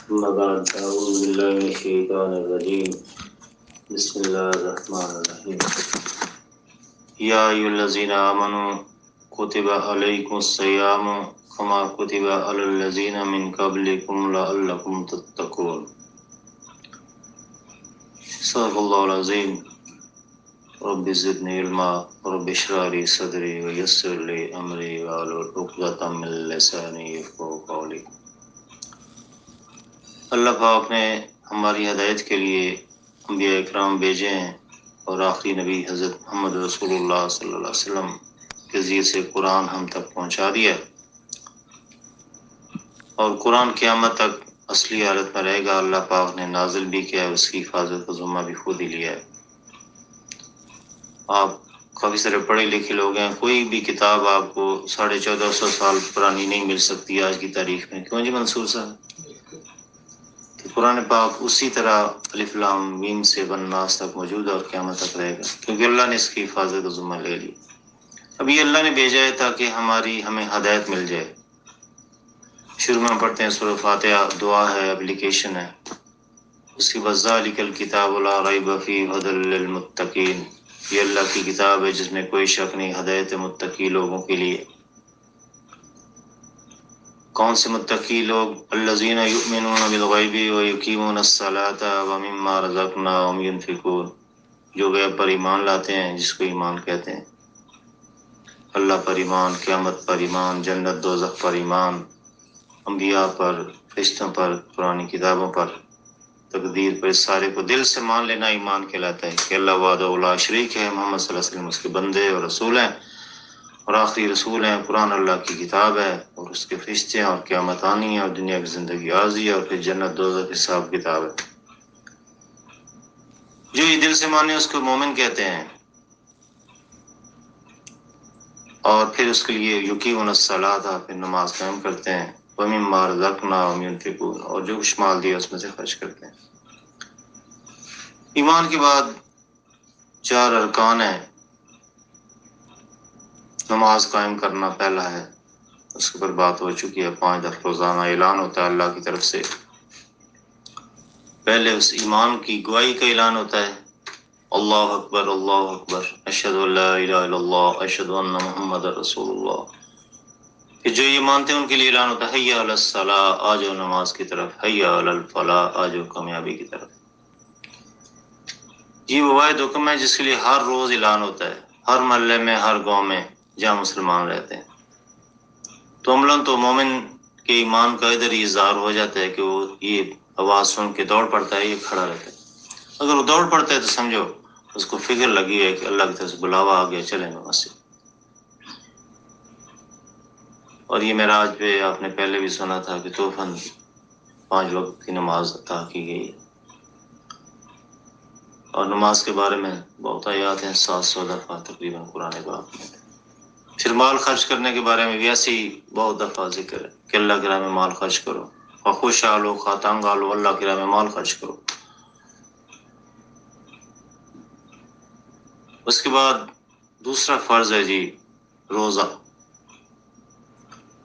أما بعد أعوذ بالله من الشيطان الرجيم بسم الله الرحمن الرحيم يا أيها الذين آمنوا كتب عليكم الصيام كما كتب على الذين من قبلكم لعلكم تتقون صدق الله العظيم رب زدني علما رب اشرح لي صدري ويسر لي أمري واحلل عقدة من لساني يفقهوا قولي۔ اللہ پاک نے ہماری ہدایت کے لیے انبیاء اکرام بھیجے ہیں اور آخری نبی حضرت محمد رسول اللہ صلی اللہ علیہ وسلم کے ذریعے سے قرآن ہم تک پہنچا دیا اور قرآن قیامت تک اصلی حالت میں رہے گا۔ اللہ پاک نے نازل بھی کیا ہے، اس کی حفاظت کا ذمہ بھی خود ہی لیا ہے۔ آپ کافی سارے پڑھے لکھے لوگ ہیں، کوئی بھی کتاب آپ کو 1450 سال پرانی نہیں مل سکتی آج کی تاریخ میں۔ کیوں جی منصور صاحب؟ قرآن پاک اسی طرح الف لام میم سے والناس تک موجود ہے اور قیامت تک رہے گا، کیونکہ اللہ نے اس کی حفاظت کا ذمہ لے لی۔ اب یہ اللہ نے بھیجا ہے تاکہ ہمیں ہدایت مل جائے۔ شروع میں پڑھتے ہیں سورہ فاتحہ، دعا ہے، اپلیکیشن ہے۔ اس کے بعد ذالک الکتاب لا ریب فیہ ھدی للمتقین، یہ اللہ کی کتاب ہے جس میں کوئی شک نہیں، ہدایت متقی لوگوں کے لیے۔ کون سے متقی لوگ؟ الذین یؤمنون بالغیب ویقیمون الصلاۃ ومما رزقناہم ینفقون، جو غیب پر ایمان لاتے ہیں، جس کو ایمان کہتے ہیں۔ اللہ پر ایمان، قیامت پر ایمان، جنت دوزخ پر ایمان، انبیاء پر، فرشتوں پر، قرآن کتابوں پر، تقدیر پر، اس سارے کو دل سے مان لینا ایمان کہلاتا ہے کہ اللہ وحدہ لا شریک ہے، محمد صلی اللہ علیہ وسلم اس کے بندے اور رسول ہیں اور آخری رسول ہیں، قرآن اللہ کی کتاب ہے اور اس کے فرشتے ہیں اور قیامت آنی ہے اور دنیا کی زندگی عارضی ہے اور پھر جنت دوزخ حساب کتاب ہے۔ جو یہ دل سے مانے اس کو مومن کہتے ہیں۔ اور پھر اس کے لیے یقیمون الصلاۃ، پھر نماز قائم کرتے ہیں، ومما رزقناہم ینفقون، اور جو کچھ مال دیا اس میں سے خرچ کرتے ہیں۔ ایمان کے بعد 4 ارکان ہیں۔ نماز قائم کرنا پہلا ہے، اس کے اوپر بات ہو چکی ہے، 5 دفعہ روزانہ اعلان ہوتا ہے اللہ کی طرف سے۔ پہلے اس ایمان کی گواہی کا اعلان ہوتا ہے، اللہ اکبر اشہد ان لا الہ الا اللہ اشہد ان محمد رسول اللہ۔ کہ جو یہ مانتے ہیں ان کے لیے اعلان ہوتا ہے، حی علی الصلاۃ، آ جاؤ نماز کی طرف، حی علی الفلاح، آ جاؤ کامیابی کی طرف۔ یہ وہ واحد حکم ہے جس کے لیے ہر روز اعلان ہوتا ہے، ہر محلے میں، ہر گاؤں میں جہاں مسلمان رہتے ہیں۔ تو عملاً تو مومن کے ایمان کا ادھر ہی اظہار ہو جاتا ہے کہ وہ یہ آواز سن کے دوڑ پڑتا ہے، یہ کھڑا رہتا ہے۔ اگر وہ دوڑ پڑتا ہے تو سمجھو اس کو فکر لگی ہے کہ اللہ کی طرف سے بلاوا آ گیا، چلیں گے مسجد۔ اور یہ معراج پہ آپ نے پہلے بھی سنا تھا کہ توفاً 5 وقت کی نماز عطا کی گئی ہے۔ اور نماز کے بارے میں بہت آیات ہیں، 700 دفعہ تقریباً قرآن پاک میں۔ پھر مال خرچ کرنے کے بارے میں بھی ایسے ہی بہت دفعہ ذکر ہے کہ اللہ کی راہ میں مال خرچ کرو، اور خوش آلو خواہ تنگ آلو، اللہ کی راہ میں مال خرچ کرو۔ اس کے بعد دوسرا فرض ہے جی روزہ۔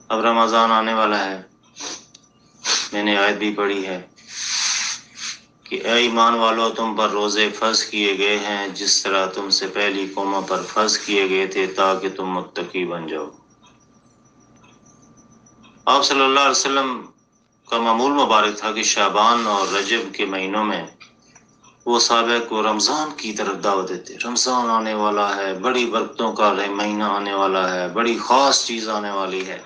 اب رمضان آنے والا ہے، میں نے آیت بھی پڑھی ہے کہ اے ایمان والو، تم پر روزے فرض کیے گئے ہیں جس طرح تم سے پہلی قوموں پر فرض کیے گئے تھے تاکہ تم متقی بن جاؤ۔ آپ صلی اللہ علیہ وسلم کا معمول مبارک تھا کہ شعبان اور رجب کے مہینوں میں وہ صحابہ کو رمضان کی طرف دعوت دیتے۔ رمضان آنے والا ہے، بڑی برکتوں کا مہینہ آنے والا ہے، بڑی خاص چیز آنے والی ہے،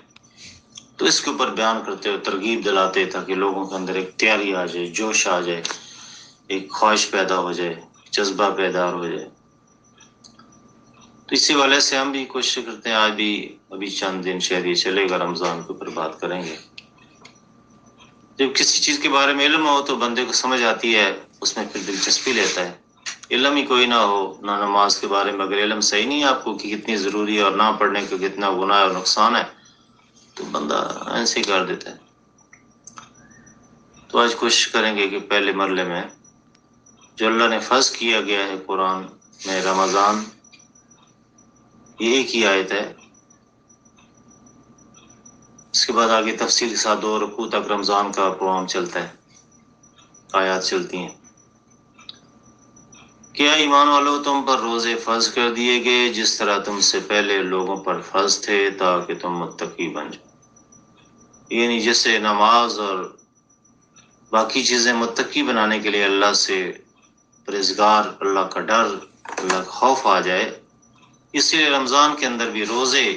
تو اس کے اوپر بیان کرتے ہوئے ترغیب دلاتے تاکہ لوگوں کے اندر ایک تیاری آ جائے، جوش آ جائے، ایک خواہش پیدا ہو جائے، جذبہ پیدا ہو جائے۔ تو اسی والے سے ہم بھی کوشش کرتے ہیں، آج بھی ابھی چند دن شاید یہ چلے گا، رمضان کے اوپر بات کریں گے۔ جب کسی چیز کے بارے میں علم ہو تو بندے کو سمجھ آتی ہے، اس میں پھر دلچسپی لیتا ہے۔ علم ہی کوئی نہ ہو، نہ نماز کے بارے میں اگر علم صحیح نہیں ہے آپ کو کہ کتنی ضروری ہے اور نہ پڑھنے کا کتنا گناہ اور نقصان ہے، تو بندہ ایسے ہی کر دیتا ہے۔ تو آج کوشش کریں گے کہ پہلے مرحلے میں جو اللہ نے فرض کیا گیا ہے قرآن میں رمضان، یہ ایک ہی آیت ہے۔ اس کے بعد آگے تفصیل کے ساتھ 2 رکوع تک رمضان کا پروگرام چلتا ہے۔ آیات چلتی ہیں. کیا ایمان والو تم پر روزے فرض کر دیے گئے جس طرح تم سے پہلے لوگوں پر فرض تھے تاکہ تم متقی بن جاؤ. یعنی جیسے نماز اور باقی چیزیں متقی بنانے کے لیے اللہ سے پرہیزگار، اللہ کا ڈر، اللہ کا خوف آ جائے، اسی لیے رمضان کے اندر بھی روزے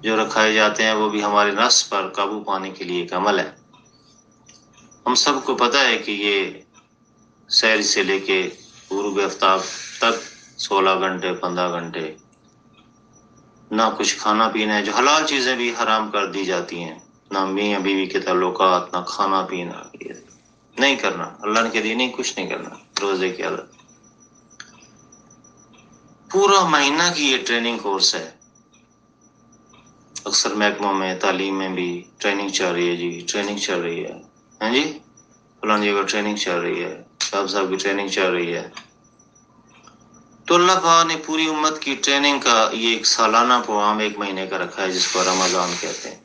جو رکھائے جاتے ہیں وہ بھی ہمارے نفس پر قابو پانے کے لیے ایک عمل ہے. ہم سب کو پتہ ہے کہ یہ سحر سے لے کے غروب آفتاب تک 16 گھنٹے 15 گھنٹے نہ کچھ کھانا پینا ہے، جو حلال چیزیں بھی حرام کر دی جاتی ہیں، نہ میاں بیوی کے تعلقات، نہ کھانا پینا، یہ نہیں کرنا. اللہ نے کہہ دیا نہیں، کچھ نہیں کرنا روزے کے اندر. پورا مہینہ کی یہ ٹریننگ کورس ہے. اکثر محکموں میں تعلیم میں بھی ٹریننگ چل رہی ہے، جی ٹریننگ چل رہی ہے، ہاں جی فلاں جگہ ٹریننگ چل رہی ہے، صاحب کی ٹریننگ چل رہی ہے. تو اللہ پاک نے پوری امت کی ٹریننگ کا یہ ایک سالانہ پروگرام 1 مہینے کا رکھا ہے جس کو رمضان کہتے ہیں،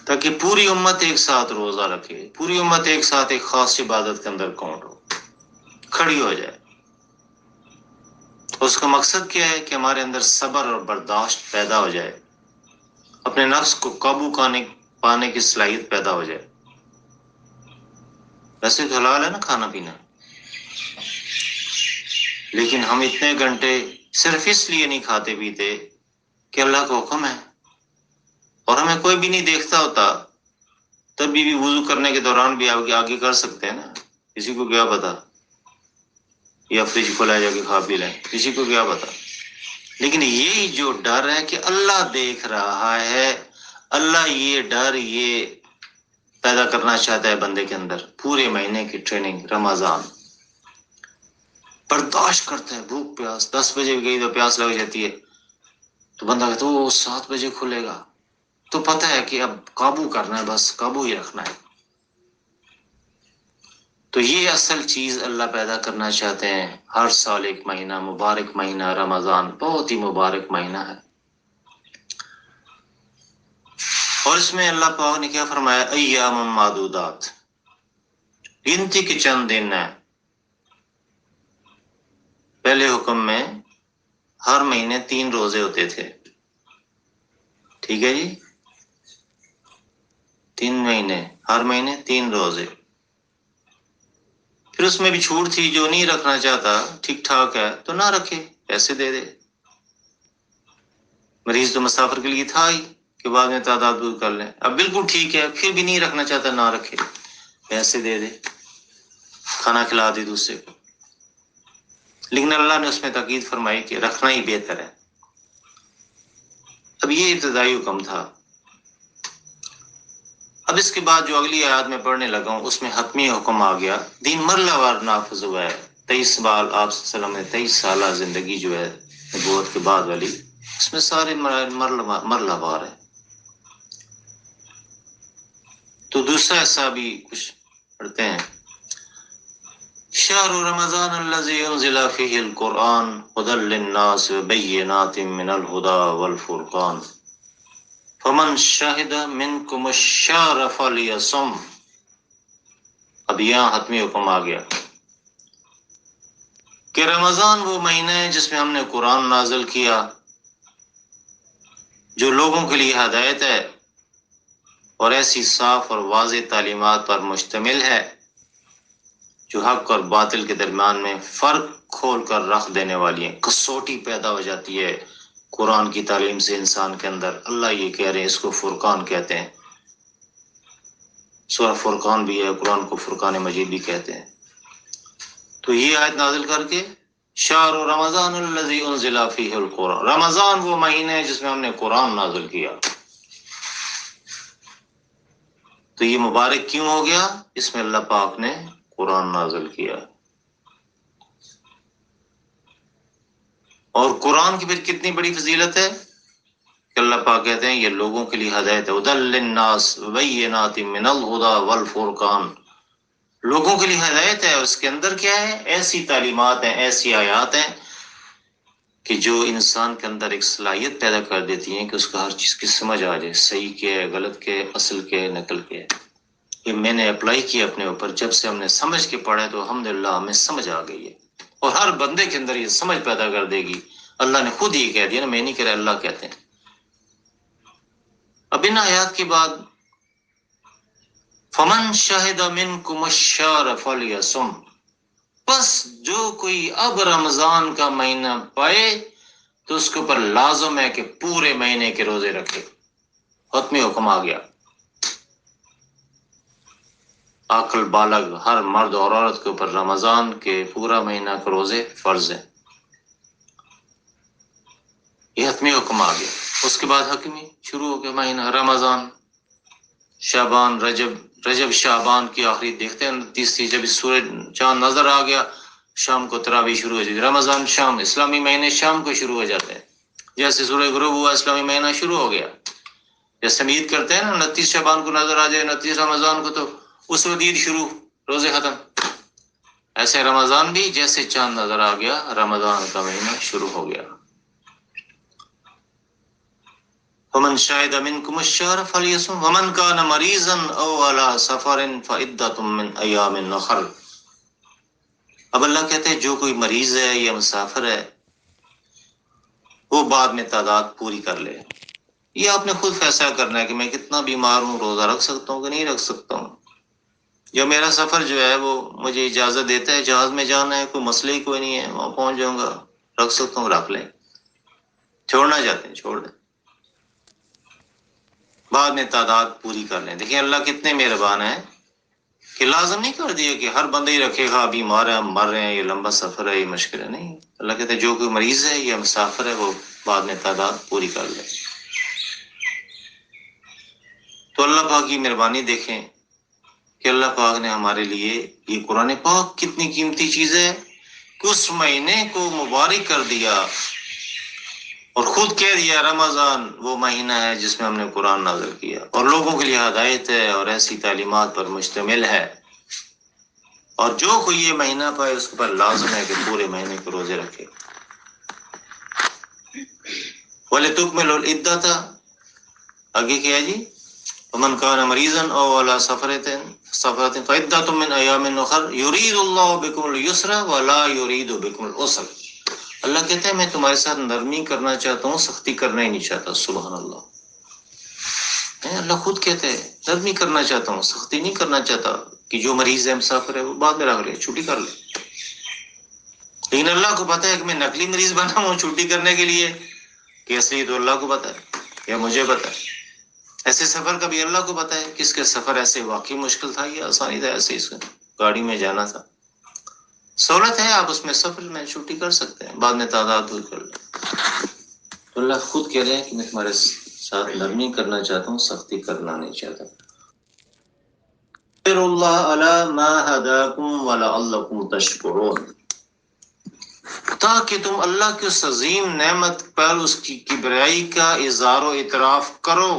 تاکہ پوری امت ایک ساتھ روزہ رکھے، پوری امت ایک ساتھ ایک خاص عبادت کے اندر کاؤنٹ ہو، کھڑی ہو جائے. اس کا مقصد کیا ہے کہ ہمارے اندر صبر اور برداشت پیدا ہو جائے، اپنے نفس کو قابو پانے کی صلاحیت پیدا ہو جائے. ویسے تو حلال ہے نا کھانا پینا، لیکن ہم اتنے گھنٹے صرف اس لیے نہیں کھاتے پیتے کہ اللہ کا حکم ہے، اور ہمیں کوئی بھی نہیں دیکھتا ہوتا، تب بھی وضو کرنے کے دوران بھی آگے کر سکتے ہیں نا. کسی کو کیا پتا، یا فریج کھولا جا کے کھا پی لیں، کسی کو کیا پتا. لیکن یہی جو ڈر ہے کہ اللہ دیکھ رہا ہے، اللہ یہ ڈر یہ پیدا کرنا چاہتا ہے بندے کے اندر. پورے مہینے کی ٹریننگ رمضان، برداشت کرتا ہے، بھوک پیاس 10 بجے گئی تو پیاس لگ جاتی ہے، تو بندہ کہتا ہے وہ 7 بجے کھلے گا، تو پتہ ہے کہ اب قابو کرنا ہے، بس قابو ہی رکھنا ہے. تو یہ اصل چیز اللہ پیدا کرنا چاہتے ہیں. ہر سال ایک مہینہ، مبارک مہینہ رمضان، بہت ہی مبارک مہینہ ہے. اور اس میں اللہ پاک نے کیا فرمایا، ایام معدودات، گنتی کے چند دن ہیں. پہلے حکم میں ہر مہینے 3 روزے ہوتے تھے، ٹھیک ہے جی، 3 مہینے، ہر مہینے 3 روزے. پھر اس میں بھی چھوٹ تھی، جو نہیں رکھنا چاہتا ٹھیک ٹھاک ہے تو نہ رکھے، پیسے دے دے. مریض تو مسافر کے لیے تھا ہی کہ بعد میں تعداد دور کر لیں. اب بالکل ٹھیک ہے، پھر بھی نہیں رکھنا چاہتا نہ رکھے، پیسے دے دے، کھانا کھلا دے دوسرے کو. لیکن اللہ نے اس میں تاکید فرمائی کہ رکھنا ہی بہتر ہے. اب یہ ابتدائی حکم تھا. اب اس کے بعد جو اگلی آیات میں پڑھنے لگا ہوں اس میں حتمی حکم آ گیا، دین مرلہ وار نافذ ہوا ہے. 23 سال آپ صلی اللہ علیہ وسلم نے 23 سالہ زندگی جو ہے نبوت کے بعد والی، اس میں سارے مرلہ وار ہے. تو دوسرا حصہ بھی کچھ پڑھتے ہیں. شہر رمضان الذی انزل فیہ القرآن ھدی للناس وبینات من الھدی والفرقان فمن شہد منکم الشہر فلیصم. اب یہاں حتمی حکم آ گیا کہ رمضان وہ مہینہ ہے جس میں ہم نے قرآن نازل کیا، جو لوگوں کے لیے ہدایت ہے اور ایسی صاف اور واضح تعلیمات پر مشتمل ہے جو حق اور باطل کے درمیان میں فرق کھول کر رکھ دینے والی ہیں. کسوٹی پیدا ہو جاتی ہے قرآن کی تعلیم سے انسان کے اندر. اللہ یہ کہہ رہے ہیں، اس کو فرقان کہتے ہیں. سورہ فرقان بھی ہے، قرآن کو فرقان مجید بھی کہتے ہیں. تو یہ آیت نازل کر کے شہر رمضان الذی انزل فیہ القرآن، رمضان وہ مہینہ ہے جس میں ہم نے قرآن نازل کیا. تو یہ مبارک کیوں ہو گیا؟ اس میں اللہ پاک نے قرآن نازل کیا. اور قرآن کی پھر کتنی بڑی فضیلت ہے کہ اللہ پاک کہتے ہیں یہ لوگوں کے لیے ہدایت ہے. ھدی للناس وبینات من الھدی والفرقان، لوگوں کے لیے ہدایت ہے. اور اس کے اندر کیا ہے؟ ایسی تعلیمات ہیں، ایسی آیات ہیں کہ جو انسان کے اندر ایک صلاحیت پیدا کر دیتی ہیں کہ اس کو ہر چیز کی سمجھ آ جائے، صحیح کیا ہے، غلط کیا ہے، اصل کیا ہے، نقل کیا ہے. یہ میں نے اپلائی کیا اپنے اوپر. جب سے ہم نے سمجھ کے پڑھا تو الحمدللہ ہمیں سمجھ آ گئی ہے، اور ہر بندے کے اندر یہ سمجھ پیدا کر دے گی. اللہ نے خود ہی کہہ دیا نا، میں نہیں کہہ رہا، اللہ کہتے ہیں. اب ان آیات کے بعد فمن شہد منکم الشہر فلیصم، بس جو کوئی اب رمضان کا مہینہ پائے تو اس کے اوپر لازم ہے کہ پورے مہینے کے روزے رکھے. حتمی حکم آ گیا. عاقل بالغ ہر مرد اور عورت کے اوپر رمضان کے پورا مہینہ کے روزے فرض ہیں. یہ حتمی حکم آ گیا. اس کے بعد حکمی شروع ہو گیا مہینہ رمضان، شعبان، رجب شعبان کی آخری دیکھتے ہیں تیسری، جب سورج چاند نظر آ گیا شام کو تراویح شروع ہو جاتی. رمضان شام، اسلامی مہینے شام کو شروع ہو جاتے ہیں. جیسے سورج غروب ہوا اسلامی مہینہ شروع ہو گیا. جیسے امید کرتے ہیں نا 29 شعبان کو نظر آ جائے 29 رمضان کو تو اس وقت عید شروع، روزے ختم. ایسے رمضان بھی جیسے چاند نظر آ گیا رمضان کا مہینہ شروع ہو گیا. ومن شهد منكم الشهر فليصم ومن كان مريضا او على سفر فعدة من ايام اخر. اب اللہ کہتے ہیں جو کوئی مریض ہے یا مسافر ہے وہ بعد میں تعداد پوری کر لے. یہ آپ نے خود فیصلہ کرنا ہے کہ میں کتنا بیمار ہوں، روزہ رکھ سکتا ہوں کہ نہیں رکھ سکتا ہوں. جو میرا سفر جو ہے وہ مجھے اجازت دیتا ہے، جہاز میں جانا ہے، کوئی مسئلہ ہی کوئی نہیں ہے، وہاں پہنچ جاؤں گا، رکھ سکتا ہوں، رکھ لیں. چھوڑنا چاہتے ہیں چھوڑ دیں، بعد میں تعداد پوری کر لیں. دیکھیں اللہ کتنے مہربان ہیں کہ لازم نہیں کر دیا کہ ہر بندہ ہی رکھے گا، بیمار ہے، ہم مر رہے ہیں، یہ لمبا سفر ہے، یہ مشکل ہے. نہیں، اللہ کہتے ہیں جو کوئی مریض ہے یا مسافر ہے وہ بعد میں تعداد پوری کر لے. تو اللہ پاک کی مہربانی دیکھیں کہ اللہ پاک نے ہمارے لیے یہ قرآن پاک کتنی قیمتی چیز ہے کہ اس مہینے کو مبارک کر دیا اور خود کہہ دیا رمضان وہ مہینہ ہے جس میں ہم نے قرآن نازل کیا اور لوگوں کے لیے ہدایت ہے اور ایسی تعلیمات پر مشتمل ہے. اور جو کوئی یہ مہینہ پائے اس کے پر لازم ہے کہ پورے مہینے کے روزے رکھے. وَلِتُكْمِلُوا الْعِدَّةَ، آگے کیا جی؟ وَمَنْ كَانَ مَرِيضًا أَوْ عَلَى سَفَرٍ فَعِدَّةٌ مِّنْ أَيَّامٍ أُخَرَ يُرِيدُ اللَّهُ بِكُمُ الْيُسْرَ وَلَا يُرِيدُ بِكُمُ الْعُسْرَ. اللہ کہتے ہیں میں تمہارے ساتھ نرمی کرنا چاہتا ہوں، سختی کرنا ہی نہیں چاہتا. سبحان اللہ. اللہ خود کہتے ہیں نرمی کرنا چاہتا ہوں، سختی نہیں کرنا چاہتا کہ جو مریض ہے مسافر ہے وہ بعد میں رکھ لے، چھٹی کر لے. لیکن اللہ کو پتا ہے کہ میں نقلی مریض بنا ہوں چھٹی کرنے کے لیے کہ اصلی تو اللہ کو پتا ہے یا مجھے پتا ہے. ایسے سفر کا بھی اللہ کو پتا ہے کس کے سفر ایسے واقعی مشکل تھا یا آسانی تھا، ایسے اس گاڑی میں جانا تھا، سہولت ہے، آپ اس میں سفر میں چھٹی کر سکتے ہیں، بعد میں تعداد دور کر لیں. تو اللہ خود کہہ رہے ہیں کہ میں تمہارے ساتھ نرمی کرنا چاہتا ہوں، سختی کرنا نہیں چاہتا. اللہ علی ما ہداکم ولعلکم تشکرون، تاکہ تم اللہ کی اس عظیم نعمت پر اس کی کبریائی کا اظہار و اعتراف کرو،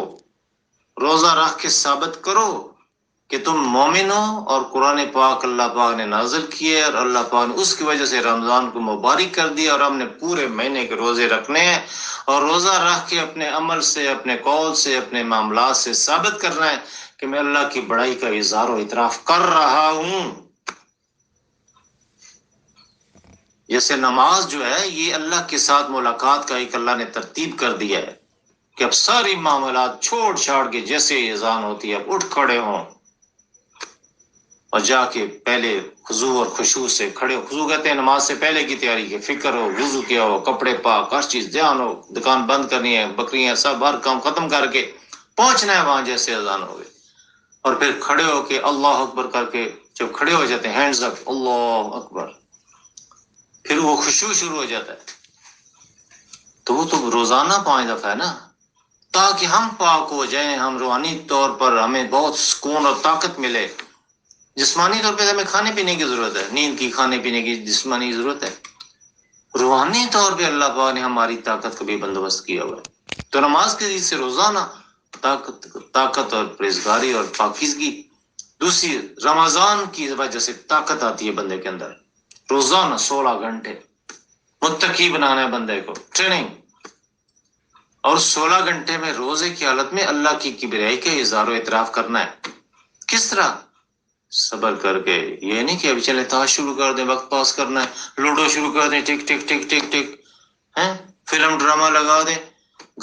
روزہ رکھ کے ثابت کرو کہ تم مومن ہو اور قرآن پاک اللہ پاک نے نازل کیے اور اللہ پاک نے اس کی وجہ سے رمضان کو مبارک کر دیا اور ہم نے پورے مہینے کے روزے رکھنے ہیں اور روزہ رکھ کے اپنے عمل سے، اپنے قول سے، اپنے معاملات سے ثابت کرنا ہے کہ میں اللہ کی بڑائی کا اظہار و اعتراف کر رہا ہوں. جیسے نماز جو ہے یہ اللہ کے ساتھ ملاقات کا ایک اللہ نے ترتیب کر دیا ہے کہ اب ساری معاملات چھوڑ چھاڑ کے جیسے اذان ہوتی ہے اب اٹھ کھڑے ہوں اور جا کے پہلے خضوع اور خشوع سے کھڑے. خضوع کہتے ہیں نماز سے پہلے کی تیاری کی، فکر ہو، وضو کیا ہو، کپڑے پاک، ہر چیز دھیان ہو، دکان بند کرنی ہے، بکریاں سب ہر کام ختم کر کے پہنچنا ہے وہاں جیسے اذان ہو گئی، اور پھر کھڑے ہو کے اللہ اکبر کر کے جب کھڑے ہو جاتے ہیں ہینڈز اپ اللہ اکبر، پھر وہ خشوع شروع ہو جاتا ہے. تو وہ تو روزانہ 5 دفعہ ہے نا، تاکہ ہم پاک ہو جائیں، ہم روحانی طور پر ہمیں بہت سکون اور طاقت ملے. جسمانی طور پہ ہمیں کھانے پینے کی ضرورت ہے، نیند کی، کھانے پینے کی جسمانی ضرورت ہے. روحانی طور پہ اللہ پاک نے ہماری طاقت کا بھی بندوبست کیا ہوا ہے. تو نماز کے ذریعے سے روزانہ طاقت اور پرہیزگاری اور پاکیزگی. دوسری رمضان کی وجہ سے طاقت آتی ہے بندے کے اندر، روزانہ 16 گھنٹے متقی بنانا ہے بندے کو، ٹریننگ. اور 16 گھنٹے میں روزے کی حالت میں اللہ کی کبریائی کا اظہار و اعتراف کرنا ہے کس طرح؟ صبر کر کے. یہ نہیں کہ ابھی چلے تاش شروع کر دیں، وقت پاس کرنا ہے، لوڈو شروع کر دیں، ٹک ٹک ٹک ٹک ٹک، ہیں فلم ڈرامہ لگا دیں،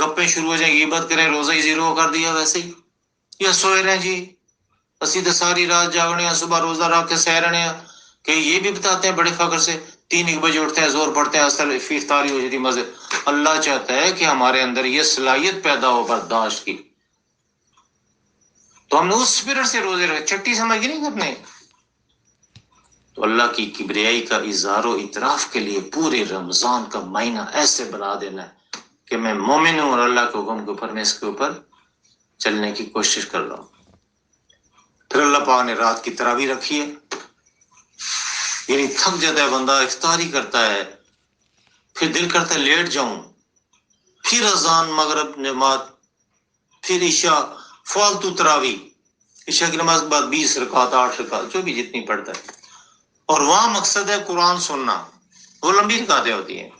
گپیں شروع ہو جائیں، غیبت کریں، روزہ ہی زیرو کر دیا ویسے ہی. یا سوئے رہے جی اسی تو ساری رات جاگنے ہیں، صبح روزہ رکھ کے سہ رہے ہیں. کہ یہ بھی بتاتے ہیں بڑے فخر سے 3 بجے اٹھتے ہیں، زور پڑتے ہیں، اصل افطاری ہو جاتی مزے. اللہ چاہتا ہے کہ ہمارے اندر یہ صلاحیت پیدا ہو برداشت کی، تو ہم نے اس اسپرٹ سے روزے رکھے، چھٹی سمجھ کے نہیں کرنے. تو اللہ کی کبریائی کا اظہار و اعتراف کے لیے پورے رمضان کا مہینہ ایسے بنا دینا ہے کہ میں مومن ہوں اور اللہ کے حکم کے اوپر میں اس کے اوپر چلنے کی کوشش کر رہا ہوں. پھر اللہ پاک نے رات کی تراویح رکھی ہے، یعنی تھک جاتا ہے بندہ، افطاری کرتا ہے، پھر دل کرتا ہے لیٹ جاؤں، پھر اذان، مغرب نماز، پھر عشاء، فالتو تراویح. عشاء کی نماز کے بعد 20 رکعت 8 رکعت جو بھی جتنی پڑھتا ہے، اور وہاں مقصد ہے قرآن سننا. وہ لمبی رکعتیں ہوتی ہیں،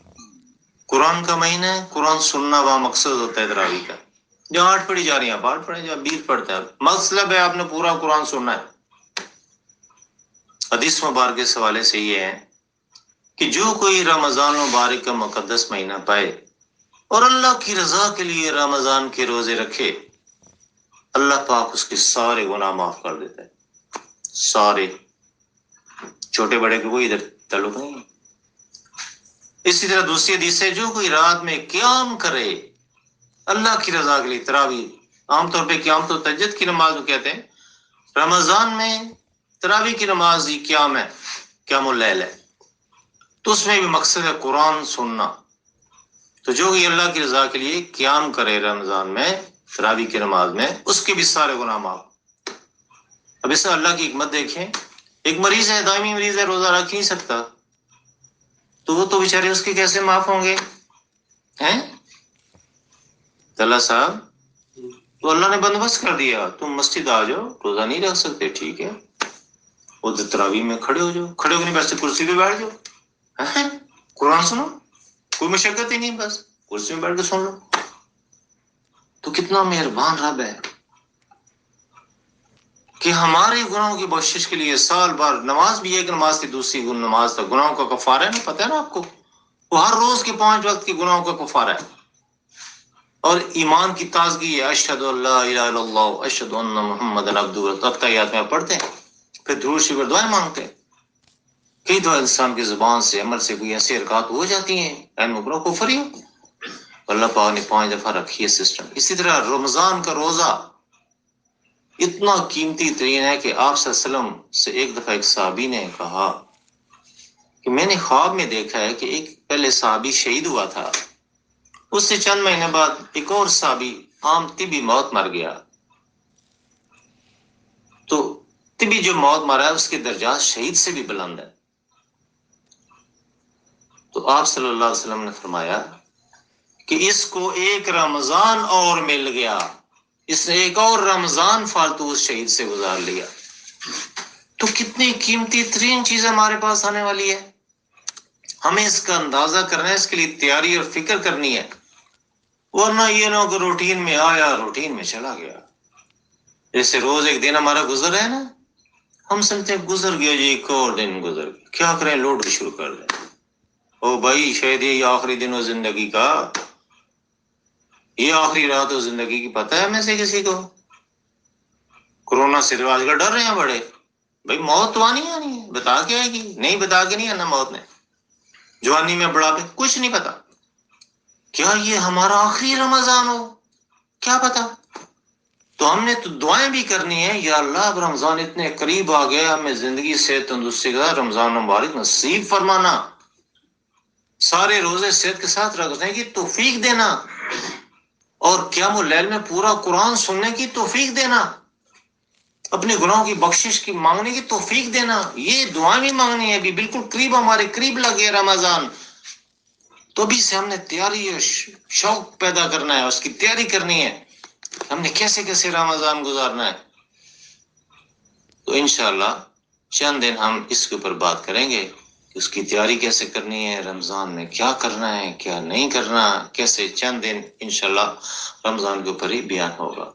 قرآن کا مہینہ ہے، قرآن سننا وہاں مقصد ہوتا ہے تراویح کا. جو 8 پڑھی جا رہی ہیں آپ 8 پڑھیں، جو 20 پڑھتا ہے، مطلب ہے آپ نے پورا قرآن سننا ہے. حدیث مبارک کے حوالے سے یہ ہے کہ جو کوئی رمضان مبارک کا مقدس مہینہ پائے اور اللہ کی رضا کے لیے رمضان کے روزے رکھے، اللہ پاک اس کے سارے گناہ معاف کر دیتا ہے. سارے، چھوٹے بڑے کے کوئی ادھر تعلق نہیں ہے. اسی طرح دوسری حدیث ہے جو کوئی رات میں قیام کرے اللہ کی رضا کے لیے، تراویح عام طور پہ قیام تو تہجد کی نماز کو کہتے ہیں، رمضان میں تراویح کی نماز ہی قیام ہے، قیام اللیل ہے، تو اس میں بھی مقصد ہے قرآن سننا. تو جو کوئی اللہ کی رضا کے لیے قیام کرے رمضان میں تراویح کی نماز میں، اس کے بھی سارے گناہ معاف. اب اس میں اللہ کی حکمت دیکھیں، ایک مریض ہے، دائمی مریض ہے، روزہ رکھ نہیں سکتا، تو وہ تو بیچارے اس کے کیسے معاف ہوں گے ہیں؟ اللہ صاحب تو اللہ نے بندوبست کر دیا، تم مسجد آ جاؤ، روزہ نہیں رکھ سکتے، ٹھیک ہے، وہ تراویح میں کھڑے ہو جاؤ، کھڑے ہو کے نہیں بیٹھ سکتے کرسی پہ بیٹھ جاؤ، قرآن سنو، کوئی مشقت ہی نہیں، بس کرسی میں بیٹھ کے سن لو. تو کتنا مہربان رب ہے کہ ہمارے گناہوں کی بخشش کے لیے سال بھر نماز بھی ایک نماز کی دوسری نماز تک گناہوں کا کفارہ ہے نا، پتہ ہے نا آپ کو، وہ ہر روز کے 5 وقت کے گناہوں کا کفارہ ہے. اور ایمان کی تازگی ہے، اشہد ان لا الہ الا اللہ اشہد ان محمد عبدہ، تب تحیات میں پڑھتے ہیں، پھر درود شریف دعائیں مانگتے ہیں. کئی دعا انسان کی زبان سے عمل سے کوئی ایسی حرکات ہو جاتی ہیں کفر ہی. اللہ پاک نے 5 دفعہ رکھی ہے سسٹم. اسی طرح رمضان کا روزہ اتنا قیمتی ترین ہے کہ آپ صلی اللہ علیہ وسلم سے ایک دفعہ ایک صحابی نے کہا کہ میں نے خواب میں دیکھا ہے کہ ایک پہلے صحابی شہید ہوا تھا، اس سے چند مہینے بعد ایک اور صحابی عام طبی موت مر گیا. تو طبی جو موت مرا ہے اس کے درجات شہید سے بھی بلند ہے. تو آپ صلی اللہ علیہ وسلم نے فرمایا کہ اس کو ایک رمضان اور مل گیا، اس نے ایک اور رمضان فالتو اس شہید سے گزار لیا. تو کتنی قیمتی ترین چیز ہمارے پاس آنے والی ہے، ہمیں اس کا اندازہ کرنا ہے، اس کے لیے تیاری اور فکر کرنی ہے. ورنہ یہ نہ کہ روٹین میں آیا روٹین میں چلا گیا. جیسے روز ایک دن ہمارا گزر ہے نا، ہم سمجھتے ہیں گزر گیا جی، ایک اور دن گزر گیا، کیا کریں، لوڈ شروع کر دیں. او بھائی شاید یہ آخری دن ہو زندگی کا، یہ آخری رات ہو زندگی کی، پتہ ہے میں سے کسی کو؟ کورونا سے آج کل ڈر رہے ہیں بڑے، بھائی موت تو آنی ہے، بتا کے آئے گی، نہیں بتا کے نہیں آنا موت نے. جوانی میں بڑھاپے کچھ نہیں پتا، کیا یہ ہمارا آخری رمضان ہو، کیا پتا. تو ہم نے تو دعائیں بھی کرنی ہے، یا اللہ اب رمضان اتنے قریب آ گئے، ہمیں زندگی سے تندرستی کا رمضان مبارک نصیب فرمانا، سارے روزے صحت کے ساتھ رکھنے کی توفیق دینا، اور قیام اللیل میں پورا قرآن سننے کی توفیق دینا، اپنے گناہوں کی بخشش کی مانگنے کی توفیق دینا. یہ دعائیں بھی مانگنی ہے، ابھی بالکل قریب، ہمارے قریب لگے رمضان، تو ابھی سے ہم نے تیاری اور شوق پیدا کرنا ہے، اس کی تیاری کرنی ہے، ہم نے کیسے کیسے رمضان گزارنا ہے. تو انشاءاللہ چند دن ہم اس کے اوپر بات کریں گے کہ اس کی تیاری کیسے کرنی ہے، رمضان میں کیا کرنا ہے، کیا نہیں کرنا، کیسے. چند دن انشاءاللہ رمضان کے اوپر ہی بیان ہوگا.